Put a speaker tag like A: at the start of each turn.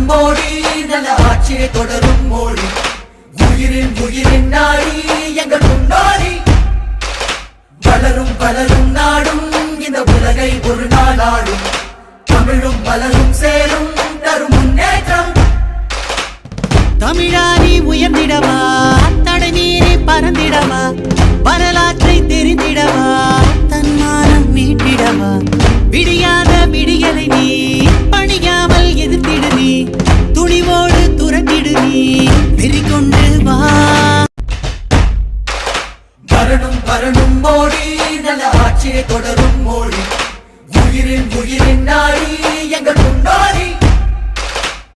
A: மோடி நல்ல ஆட்சியை தொடரும் மோடி உயிரின் உயிரின் நாடி எங்கள் முன்னோடி வளரும் வளரும் நாடும் இந்த உலகை ஒரு நாள் ஆடும் தமிழும் வளரும் சேரும் தரும் முன்னேற்றம்
B: தமிழாரி உயர்ந்திடவா தடை மீறி பறந்திடவா வரலாற்றை தெரிந்திடவா தன்மானம் மீட்டிடவா விடியாத விடியலை நீ பணியாமல் எதிர்த்திடு நீ துணிவோடு துரத்திடு நீ வெறி கொண்டு வா
A: வரணும் வரணும் மோடி நல்ல ஆட்சியை தொடரும் மோடி உயிரின் உயிரின் நாடி